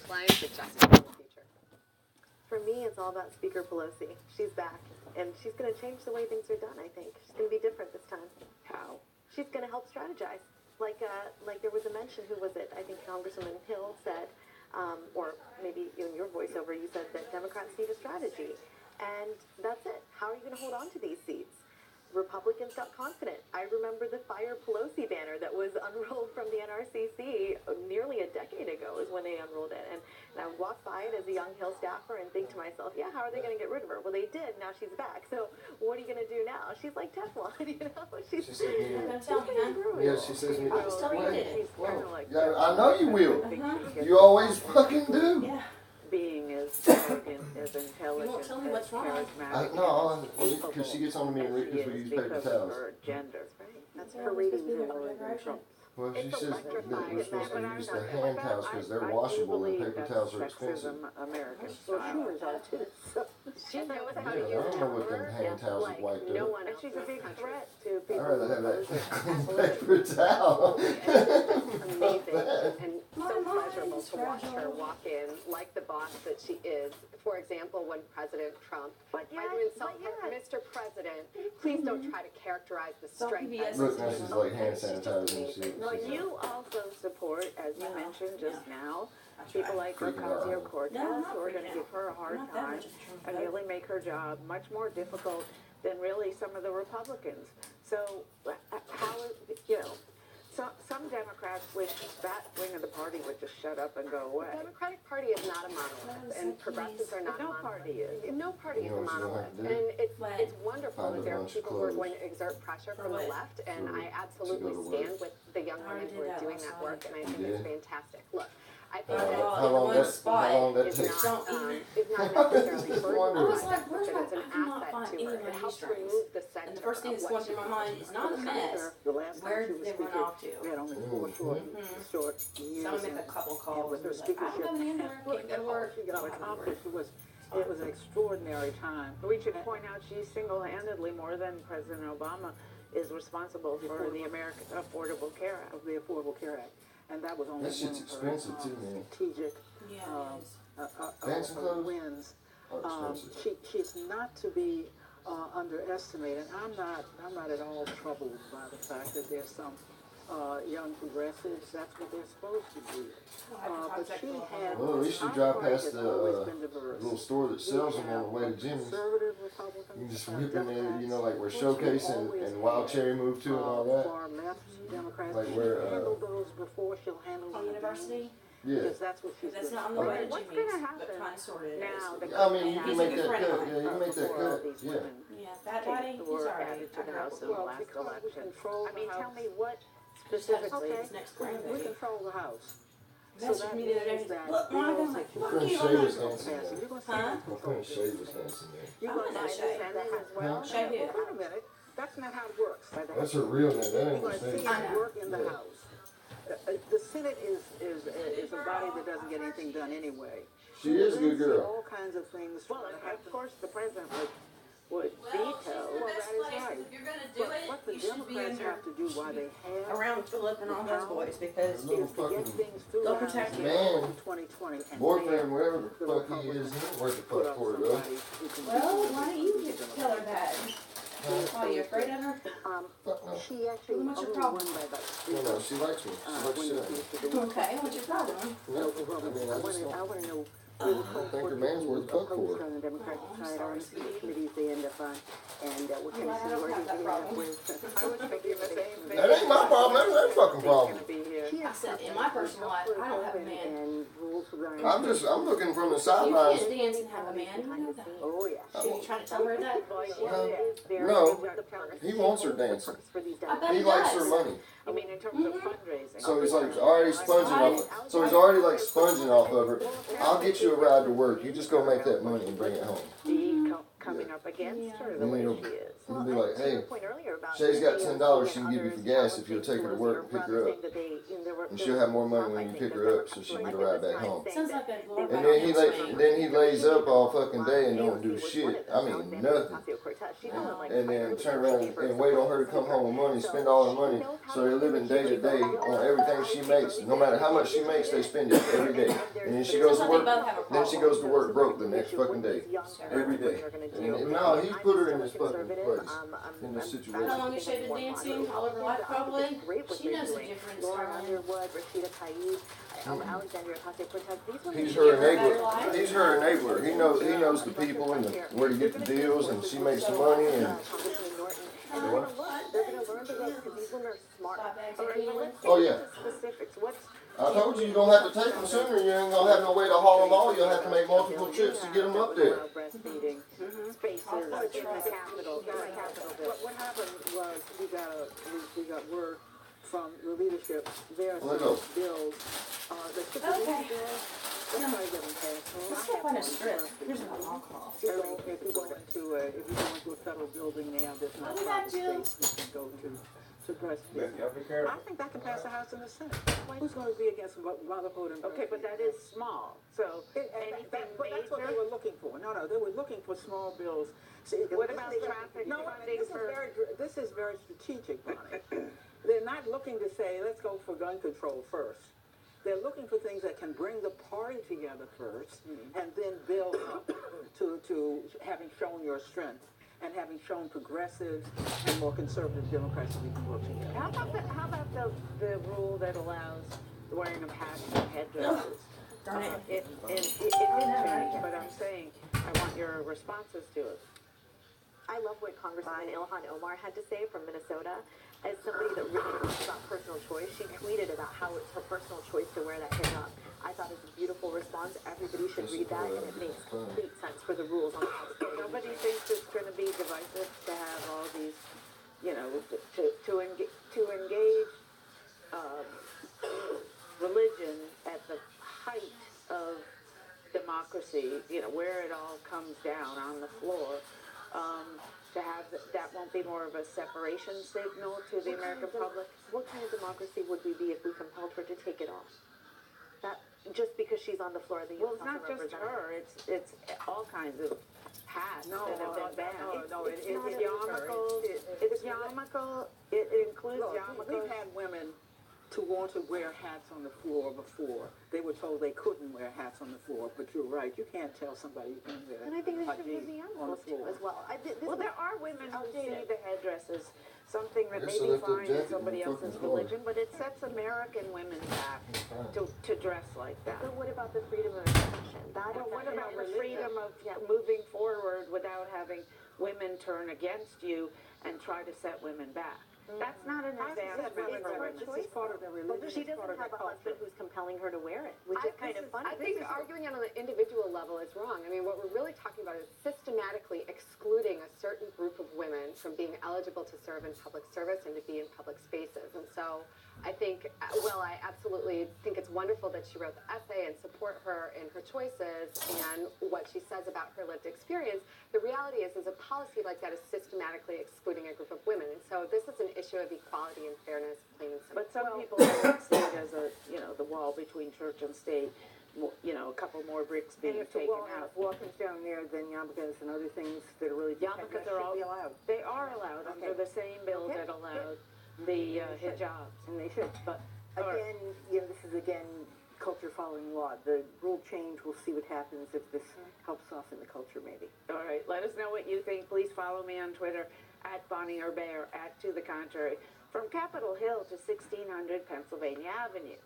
clients adjusting for the future? For me, it's all about Speaker Pelosi. She's back, and she's going to change the way things are done, I think. She's going to be different this time. How? She's going to help strategize. Like there was a mention, who was it? I think Congresswoman Hill said, or maybe in your voiceover, you said that Democrats need a strategy. And that's it. How are you going to hold on to these seats? Republicans got confident. I remember the Fire Pelosi banner that was unrolled from the NRCC nearly a decade ago is when they unrolled it. And I would walk by it as a young Hill staffer and think to myself, yeah, how are they going to get rid of her? Well, they did. Now she's back. So what are you going to do now? She's like Teflon, you know? She's Yeah, she says me. I'll just tell you it. She's kind of like, Yeah, I know you will. You always fucking do. Yeah. Being as arrogant, as intelligent, You won't tell me what's as wrong. charismatic, No, as because she gets on me and as she because we is use paper because towels. of her gender. that's Yeah, her because ratings people are don't lower have than direction. Trump's. Well, she It's says that electrifying. we're supposed to use the hand towels because they're I washable and believe paper that's towels are expensive. sexism, American Well, style. she was on too. She knows Yeah, how I to use don't know what power them hand towels like have wiped no up. one And else she's in a this big country. threat to I'd people rather who have that oppose her. clean paper towel. Amazing and so My mind pleasurable is to watch her fragile. walk in like the boss that she is. For example, when President Trump tried to insult her, Mr. President, please don't try to characterize the Some strength PBS of Look, now she's like hand sanitizer and shit. No, you also support, as you mentioned just now, people like Freaking out. Ocasio-Cortez No, I'm not who are going to freaking give her a hard I'm not that time much of a Trump and vote. really make her job much more difficult than really some of the Republicans. So, how is, you know, some Democrats wish that wing of the party would just shut up and go away. The Democratic Party is not a monolith, and progressives are not No monolith. party is. No party You is know a what you're gonna monolith, have to do? and What? it's wonderful Find that a there are bunch of people who are clothes. going to exert pressure For from the what? left, and For- I absolutely to go to stand work. with the young I women already who did are that doing last that work, and I think You it's did? fantastic. Look, I think Well, that How long one that spot that is takes? not, Don't even- is not I was necessarily just burdened wondering. I was by like, that, where's but my- it's an I cannot asset find to any her. of my It helps strings. remove the center And the first thing of that's what going through my she mind is not a mess. The last time Where she was did they run speaker, off to? we had only four short years. So I'm gonna make a couple calls. with her and be like, I speakership. don't have an answer. Can't go to work. She got accomplished. It was an extraordinary time. We should point out she single-handedly, more than President Obama, is responsible for the American Affordable Care Act. Of the Affordable Care Act, and that was only That shit's one of her expensive too, man. strategic Yeah, Um, it is. Dancing clothes? wins. Oh, expensive. She's not to be underestimated. I'm not at all troubled by the fact that there's some young progressives. That's what they're supposed to do. But she had. Well, at least you our drive party past has the always been diverse. little store that sells them on the way to Jimmy's. Conservative Republicans. You can just have whip in there, you know, Democrats, like where which we Showcase always and Wild had. Cherry moved to and all that. Far left Democrats. Like She where, handled those before. She'll handle On them university? Yeah. because that's what she's That's good not on for. the way to What's Jimmy's, gonna but happen kind of sort of now? is. I mean, you He's can a make good that friend of cut. mine. Yeah, you can make that Before all cut. these Yeah. women Yeah, Fat Daddy, he's were alright. added to I the grew up House with in the Well, last because we election. control I mean, the tell House. me what him. specifically. His next We grandbaby. control the House. Messaged me the other day. means that Look, we Monica, don't I'm like, take fuck Prince you. Shay I'm was not. dancing Yes, there. you're gonna Huh? see Well, Prince Shay was dancing there. You're I'm gonna gonna see Shay. that as well. Shay who? Wait a minute. That's not how it works. That's her real name. That You're ain't the gonna see same. I it know. work in the Yeah. House. The Senate is a body that doesn't get anything done anyway. She is a good See girl. all kinds of things. Well, that of happen. course, the president would veto. Well, that is right. If you're gonna But what the Democrats have to do while they have around Philip and all his boys because Little is to get fucking things through They'll the House protect in man. 2020 and boyfriend, wherever the the fuck he is, he ain't worth the put fuck up for it though. somebody who can. well, why don't you just tell her that? Why, you afraid of her? Fuck no. She actually What's your only problem? won by about No, no, she likes me. She likes when shit it out of me. comes to the Okay, what's your problem? Yeah, I mean, I just I don't. want to know where the I think the man's worth a fuck for her. on the Democratic side are on the committees they end up on, and we're Well, going to I see don't where have they that end up problem. with. I was thinking the same thing. That ain't my problem. That's their fucking problem. Be here. She I has said, in my personal life, I don't have a man. and rules for the I'm looking from the You sidelines. can't dance and have a man, you know that. Oh, yeah. Should you try to tell her that? No, he wants her dancing. I bet He he likes does. her money. I mean, in terms of fundraising. So he's like already sponging off. So he's already like sponging off of her. I'll get you a ride to work. You just go make that money and bring it home. Be coming up against her the way she is. He'll be like, to hey, your point earlier about Shay's got AOC $10 she and can give you others for gas if challenging you'll take her to Pelosi work or and pick Trump her up. saying that And she'll have more money when you pick her up so she can get a ride back home. Sounds like a glorified And then hamstring. then he lays up all fucking day and don't do shit. I mean, nothing. And then turn around and wait on her to come home with money, spend all her money. So they're living day to day on everything she makes. No matter how much she makes, they spend it every day. And then she goes to work. Then she goes to work broke the next fucking day. Every day. And no, he put her in this fucking place. In this situation. How long has she been dancing? All of her life, probably. She knows the difference. Laura Darling. Underwood, Rashida Tlaib, Alexandria Ocasio-Cortez. These women He's her enabler. He's her enabler. He knows the people and where to get the deals, and she makes the money. And Congressman Norton. And they're gonna learn the ropes because these women are smart. oh yeah, Specifics, what's, I told you don't have to take them sooner. You ain't gonna have no way to haul them all. You'll have to make multiple trips to get them up there. breastfeeding spaces in the Capitol, What happened was we got word from the leadership, there are Let some go. bills, the Okay. bills, let's try to get them passed. Let's go find a strip. Here's an alcohol. If you go into a federal building now, there's not What did a I do? space you can go to breastfeed. I think that can pass the House and the Senate. Who's going to be against motherhood and okay, but that is small, so anything But that's what they major? were looking for. No, they were looking for small bills. See, What this about is- traffic No, funding for? this is very strategic, Bonnie. They're not looking to say, let's go for gun control first. They're looking for things that can bring the party together first, and then build up to having shown your strength, and having shown progressives and more conservative Democrats that we can work together. How about the rule that allows the wearing of hats and headdresses? Darn it. It didn't change, but I'm saying, I want your responses to it. I love what Congresswoman Ilhan Omar had to say from Minnesota. As somebody that really talks about personal choice, she tweeted about how it's her personal choice to wear that hijab. I thought it was a beautiful response. Everybody should read that, and it makes complete sense for the rules on how it's going. Nobody thinks it's gonna be divisive to have all these, to engage, religion at the height of democracy, where it all comes down on the floor, to have, that won't be more of a separation signal to the American public? What kind of democracy would we be if we compelled her to take it off? That just because she's on the floor of the Well, U.S. it's not House of just Representatives. her, it's all kinds of hats that have been banned. No, It's it- yarmulkes, it's yarmulke, it includes Look, yarmulkes. we've had women to want to wear hats on the floor before. They were told they couldn't wear hats on the floor, but you're right, you can't tell somebody you can wear And I think they a should remove the jean on animals the too floor. as well. Well, there are women who see outdated. the headdresses something that Your may be selective fine in jacket somebody in else's fucking color. religion, but it sets American women back to dress like that. But what about the freedom of expression? That Well, is what that about kind the of freedom of Yeah. moving forward without having women turn against you and try to set women back? That's not an advancement for women. This is part of their religion. But she it's part doesn't of have their a husband culture. who's compelling her to wear it, which is kind of funny. I think arguing it on an individual level is wrong. I mean, what we're really talking about is systematically excluding a certain group of women from being eligible to serve in public service and to be in public spaces. And so I think, well, I absolutely think it's wonderful that she wrote the essay and support her in her choices and what she says about her lived experience. The reality is a policy like that is systematically excluding a group of women. And so this is an issue of equality and fairness, plain and simple. But some people see it as the wall between church and state, a couple more bricks being And if the taken wall out. comes down there, then yarmulkes and other things that are really Yarmulkes are all, should be allowed. they are allowed under the same bill that allowed the hijabs. And they should. But, all right. Again, this is culture following law. The rule change, we'll see what happens if this helps soften the culture maybe. All right, let us know what you think. Please follow me on Twitter at Bonnie Urbay or at To the Contrary. From Capitol Hill to 1600 Pennsylvania Avenue.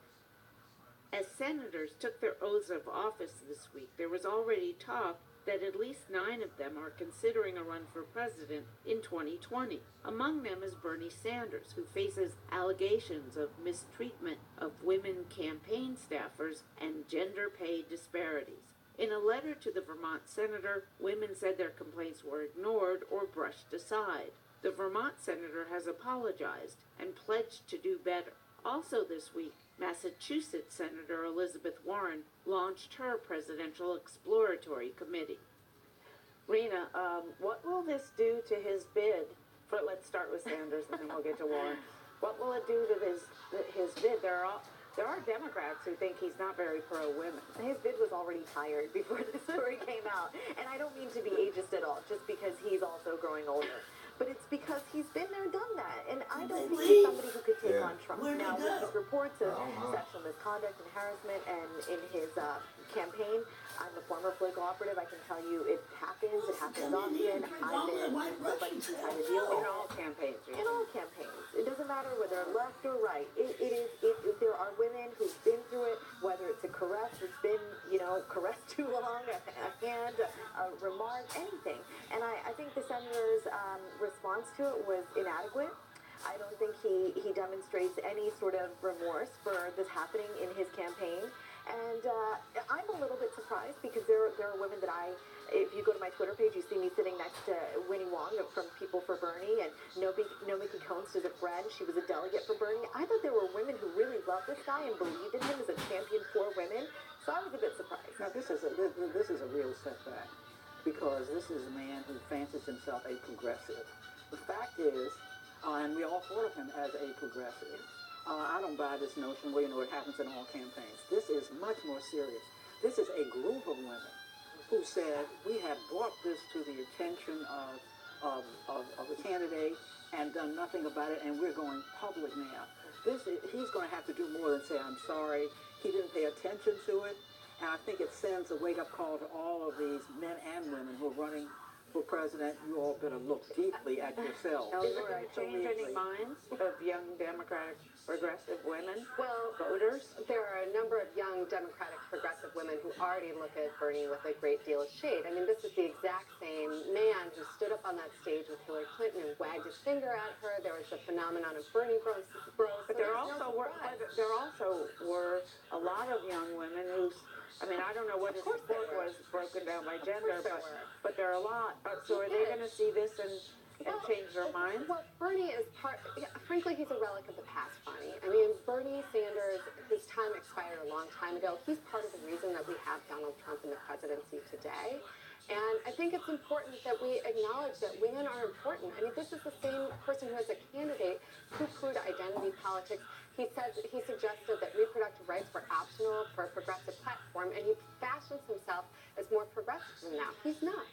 As senators took their oaths of office this week, there was already talk that at least 9 of them are considering a run for president in 2020. Among them is Bernie Sanders, who faces allegations of mistreatment of women campaign staffers and gender pay disparities. In a letter to the Vermont senator, women said their complaints were ignored or brushed aside. The Vermont senator has apologized and pledged to do better. Also this week, Massachusetts Senator Elizabeth Warren launched her Presidential Exploratory Committee. Rena, what will this do to his bid for, let's start with Sanders and then we'll get to Warren. What will it do to his bid? There are Democrats who think he's not very pro-women. His bid was already tired before the story came out. And I don't mean to be ageist at all, just because he's also growing older. But it's because he's been there, done that. And I don't think he's somebody who could take on Trump. Now, with these reports of sexual misconduct and harassment and in his campaign, I'm a former political operative. I can tell you it happens. It happens often. I've been somebody who's had to deal with in all campaigns. In all campaigns. It doesn't matter whether left or right. If there are women who've been through it, whether it's a caress that's been, caressed too long, a hand, a remark, anything. And I think the senator's response to it was inadequate. I don't think he demonstrates any sort of remorse for this happening in his campaign. And I'm a little bit surprised because there are women that if you go to my Twitter page, you see me sitting next to Winnie Wong from People for Bernie, and Nomiki Combs is a friend. She was a delegate for Bernie. I thought there were women who really loved this guy and believed in him as a champion for women. So I was a bit surprised. Now this is a real setback, because this is a man who fancies himself a progressive. The fact is, and we all thought of him as a progressive. I don't buy this notion where, it happens in all campaigns. This is much more serious. This is a group of women who said, we have brought this to the attention of the candidate and done nothing about it, and we're going public now. He's going to have to do more than say, I'm sorry, he didn't pay attention to it. And I think it sends a wake-up call to all of these men and women who are running for president. You all better look deeply at yourselves. Is it going to change any minds of young Democratic progressive women, Well, voters? there are a number of young Democratic progressive women who already look at Bernie with a great deal of shade. I mean, this is the exact same man who stood up on that stage with Hillary Clinton and wagged his finger at her. There was the phenomenon of Bernie bros. But there also were a lot of young women who, I don't know what his report was broken down by gender, but there are a lot. So are they going to see this and change their minds? Well, Bernie is frankly, he's a relic of the past, Bonnie. I mean, Bernie Sanders, his time expired a long time ago. He's part of the reason that we have Donald Trump in the presidency today. And I think it's important that we acknowledge that women are important. I mean, this is the same person who, as a candidate, poo-pooed identity politics. He suggested that reproductive rights were optional for a progressive platform, and he fashions himself as more progressive than that. He's not.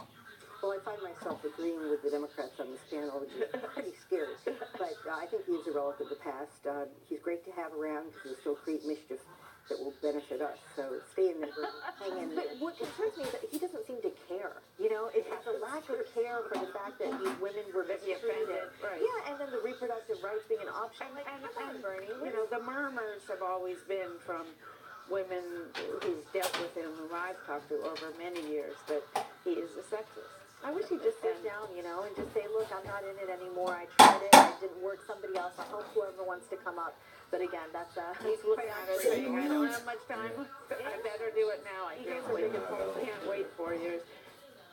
Well, I find myself agreeing with the Democrats on this panel, which is pretty scary. But I think he's a relic of the past. He's great to have around because he'll still create mischief that will benefit us. So stay in there, hang in there. But what concerns me is that he doesn't seem to care. It's a lack of care for the fact that these women were mistreated. Right. Yeah, and then the reproductive rights being an option. And Bernie, the murmurs have always been from women who've dealt with him, whom I've talked to over many years, that he is a sexist. I wish he'd just sit down, and just say, look, I'm not in it anymore. I tried it. It didn't work. Somebody else. I hope whoever wants to come up. But again, he's looking at it saying, I don't have much time. I better do it now. I can't wait 4 years.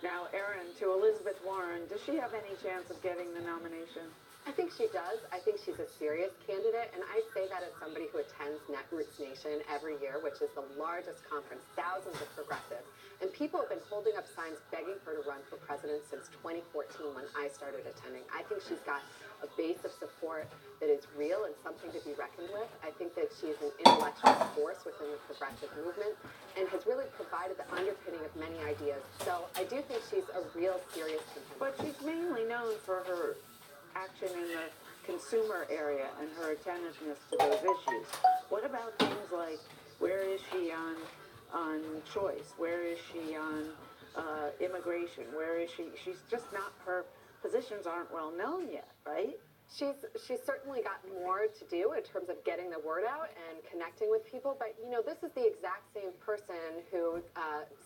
Now, Erin, to Elizabeth Warren, does she have any chance of getting the nomination? I think she does. I think she's a serious candidate, and I say that as somebody who attends Netroots Nation every year, which is the largest conference, thousands of progressives. And people have been holding up signs begging her to run for president since 2014 when I started attending. I think she's got a base of support that is real and something to be reckoned with. I think that she's an intellectual force within the progressive movement and has really provided the underpinning of many ideas. So I do think she's a real serious contender. But she's mainly known for her action in the consumer area and her attentiveness to those issues. What about things like, where is she on choice? Where is she on immigration? Where is she? She's just not, her positions aren't well known yet, right? She's certainly got more to do in terms of getting the word out and connecting with people. But, this is the exact same person who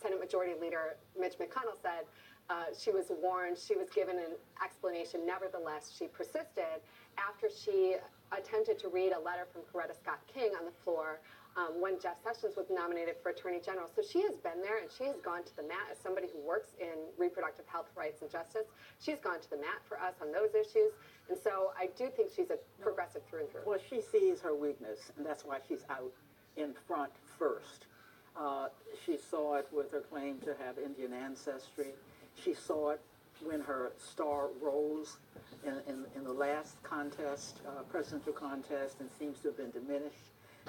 Senate Majority Leader Mitch McConnell said she was warned, she was given an explanation. Nevertheless, she persisted after she attempted to read a letter from Coretta Scott King on the floor when Jeff Sessions was nominated for Attorney General. So she has been there and she has gone to the mat as somebody who works in reproductive health rights and justice. She's gone to the mat for us on those issues. And so I do think she's a progressive through and through. Well, she sees her weakness, and that's why she's out in front first. She saw it with her claim to have Indian ancestry. She saw it when her star rose in the last contest, presidential contest, and seems to have been diminished.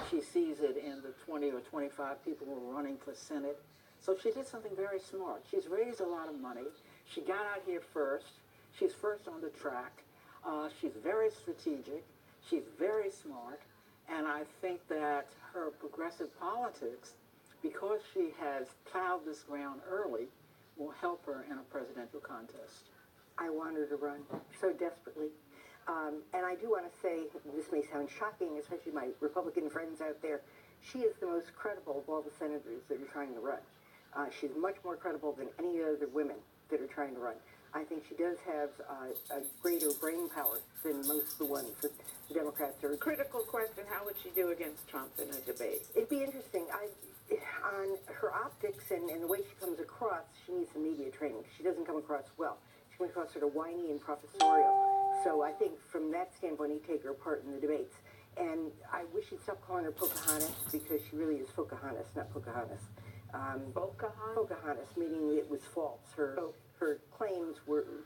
She sees it in the 20 or 25 people who are running for Senate. So she did something very smart. She's raised a lot of money. She got out here first. She's first on the track. She's very strategic. She's very smart. And I think that her progressive politics, because she has plowed this ground early, will help her in a presidential contest. I want her to run so desperately. And I do want to say, this may sound shocking, especially my Republican friends out there, she is the most credible of all the senators that are trying to run. She's much more credible than any other women that are trying to run. I think she does have a greater brain power than most of the ones that the Democrats are. Critical question, how would she do against Trump in a debate? It'd be interesting. On her optics and the way she comes across, she needs some media training. She doesn't come across well. She comes across sort of whiny and professorial. So I think from that standpoint, he'd take her apart in the debates. And I wish he'd stop calling her Pocahontas, because she really is Pocahontas, not Pocahontas. Pocahontas? Pocahontas, meaning it was false. Her claims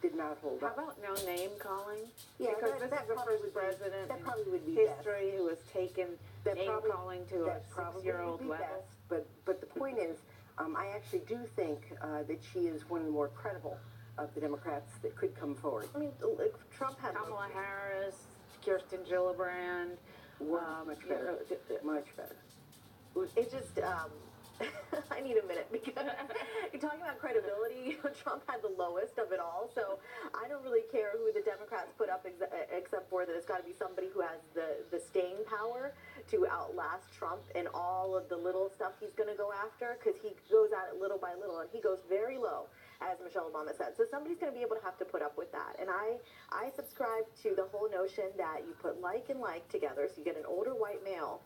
did not hold How up. about no name calling? Yeah, because this is the first president that probably would be in history who has taken That name probably- calling to a that probably 6-year-old would be level. best. But the point is, I actually do think that she is one of the more credible of the Democrats that could come forward. I mean, Trump had Kamala Harris, Kirsten Gillibrand. Much better. Much better. It just, I need a minute, because you're talking about credibility. Trump had the lowest of it all, so I don't really care who the Democrats put up, except for that it's got to be somebody who has the staying power to outlast Trump in all of the little stuff he's going to go after, because he goes at it little by little, and he goes very low, as Michelle Obama said. So somebody's going to be able to have to put up with that. And I subscribe to the whole notion that you put like and like together, so you get an older white male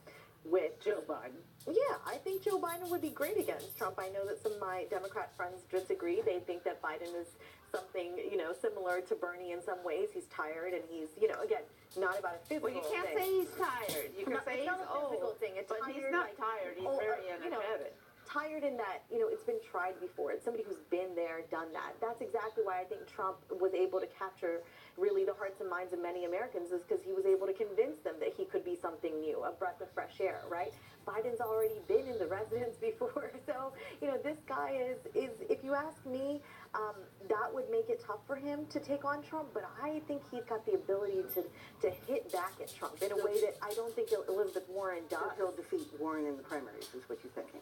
with Joe Biden. Yeah, I think Joe Biden would be great against Trump. I know that some of my Democrat friends disagree. They think that Biden is something, similar to Bernie in some ways. He's tired, and he's, again, not about a physical Well, you can't thing. say he's tired. You can say It's he's not a physical old. thing. It's But tired, he's not like, tired. He's oh, very you know, energetic. Tired in that, it's been tried before. It's somebody who's been there, done that. That's exactly why I think Trump was able to capture really the hearts and minds of many Americans, is because he was able to convince them that he could be something new, a breath of fresh air, right? Biden's already been in the residence before. So, this guy is if you ask me, that would make it tough for him to take on Trump, but I think he's got the ability to hit back at Trump in a way that I don't think Elizabeth Warren does. So he'll defeat Warren in the primaries, is what you're thinking.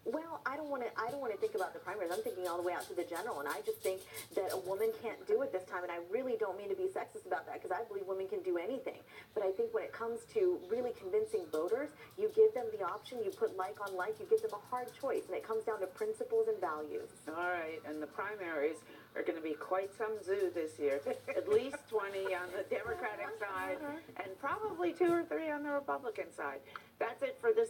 Well, I don't want to think about the primaries. I'm thinking all the way out to the general, and I just think that a woman can't do it this time, and I really don't mean to be sexist about that, because I believe women can do anything. But I think when it comes to really convincing voters, you give them the option, you put like on like, you give them a hard choice, and it comes down to principles and values. All right, and the primaries are going to be quite some zoo this year. At least 20 on the Democratic side, and probably 2 or 3 on the Republican side. That's it for this